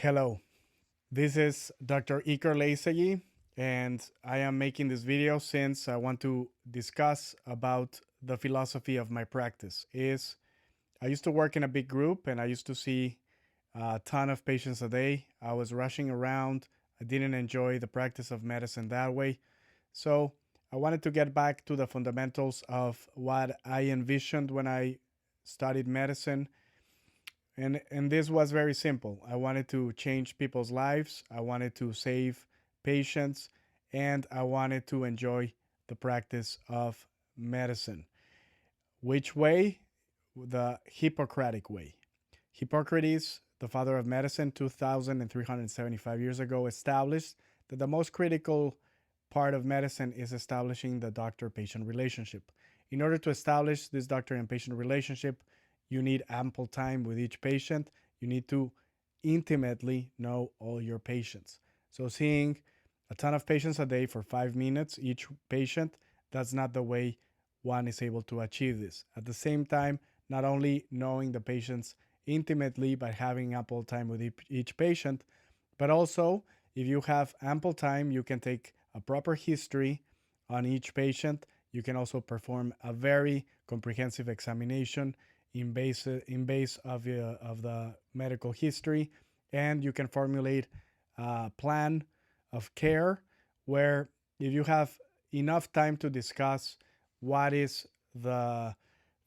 Hello, this is Dr. Iker Leycegui, and I am making this video since I want to discuss about the philosophy of my practice. I used to work in a big group and I used to see a ton of patients a day. I was rushing around. I didn't enjoy the practice of medicine that way. So I wanted to get back to the fundamentals of what I envisioned when I studied medicine, and this was very simple. I wanted to change people's lives. I wanted to save patients, and I wanted to enjoy the practice of medicine. Which way? The Hippocratic Way. Hippocrates, the father of medicine, 2,375 years ago, established that the most critical part of medicine is establishing the doctor patient relationship. In order to establish this doctor and patient relationship, you need ample time with each patient. You need to intimately know all your patients. So, seeing a ton of patients a day for 5 minutes each patient, that's not the way one is able to achieve this. At the same time, not only knowing the patients intimately by having ample time with each patient, but also if you have ample time, you can take a proper history on each patient. You can also perform a very comprehensive examination in base of the medical history, and you can formulate a plan of care where if you have enough time to discuss what is the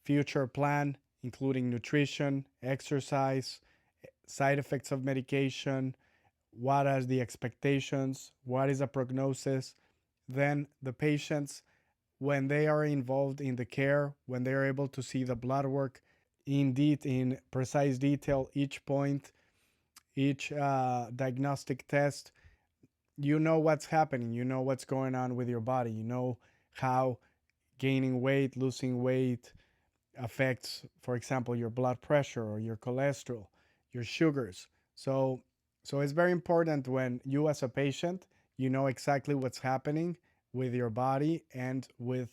future plan, including nutrition, exercise, side effects of medication, what are the expectations, what is the prognosis, then the patients, when they are involved in the care, when they are able to see the blood work in precise detail, each point, each diagnostic test, you know what's happening, you know what's going on with your body, you know how gaining weight, losing weight affects, for example, your blood pressure or your cholesterol, your sugars. So, so it's very important when you, as a patient, you know exactly what's happening with your body and with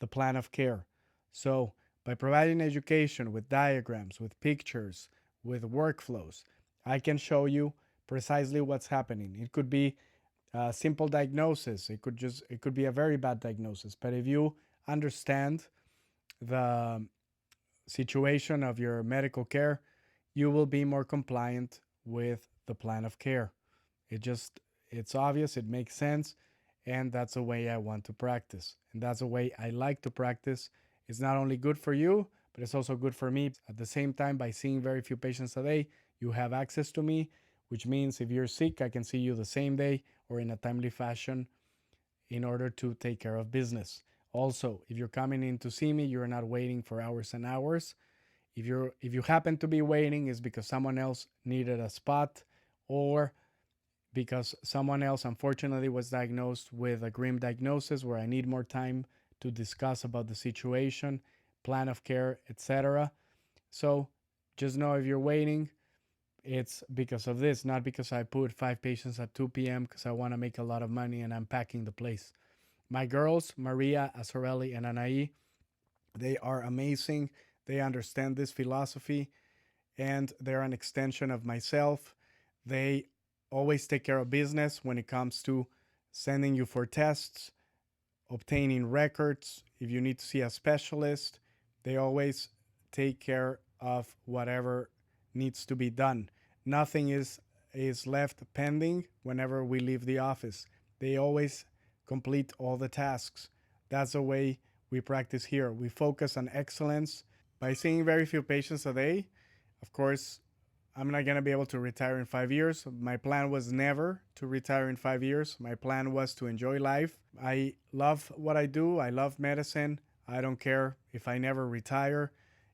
the plan of care. So, by providing education with diagrams, with pictures, with workflows, I can show you precisely what's happening. It could be a simple diagnosis. It could be a very bad diagnosis. But if you understand the situation of your medical care, you will be more compliant with the plan of care. It's obvious, it makes sense, and that's the way I want to practice. And that's the way I like to practice. It's not only good for you, but it's also good for me. At the same time, by seeing very few patients a day, you have access to me, which means if you're sick, I can see you the same day or in a timely fashion in order to take care of business. Also, if you're coming in to see me, you're not waiting for hours and hours. If you happen to be waiting, it's because someone else needed a spot, or because someone else unfortunately was diagnosed with a grim diagnosis where I need more time to discuss about the situation, plan of care, etc. So just know if you're waiting, it's because of this, not because I put 5 patients at 2 p.m. because I want to make a lot of money and I'm packing the place. My girls, Maria, Azarelli, and Anai, they are amazing. They understand this philosophy and they're an extension of myself. They always take care of business when it comes to sending you for tests, obtaining records. If you need to see a specialist, they always take care of whatever needs to be done. Nothing is left pending whenever we leave the office. They always complete all the tasks. That's the way we practice here. We focus on excellence. By seeing very few patients a day, of course, I'm not going to be able to retire in 5 years. My plan was never to retire in 5 years. My plan was to enjoy life. I love what I do. I love medicine. I don't care if I never retire.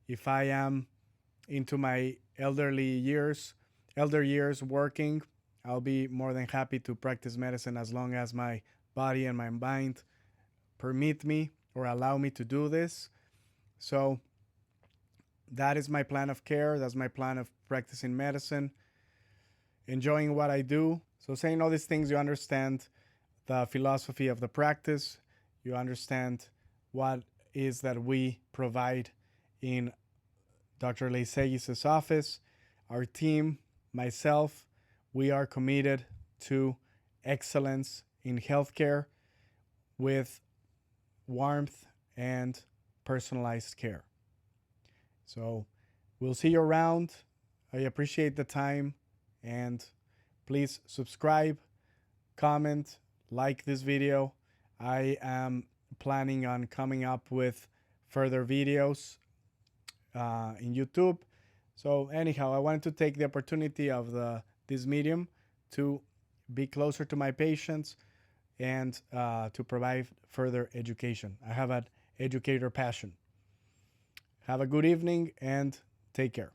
If I am into my elder years working, I'll be more than happy to practice medicine as long as my body and my mind permit me or allow me to do this. So that is my plan of care. That's my plan of practicing medicine, enjoying what I do. So, saying all these things, you understand the philosophy of the practice. You understand what is that we provide in Dr. Leycegui's office, our team, myself. we are committed to excellence in healthcare with warmth and personalized care. So we'll see you around. I appreciate the time, and please subscribe, comment, like this video. I am planning on coming up with further videos in YouTube. So anyhow, I wanted to take the opportunity of this medium to be closer to my patients and to provide further education. I have an educator passion. Have a good evening and take care.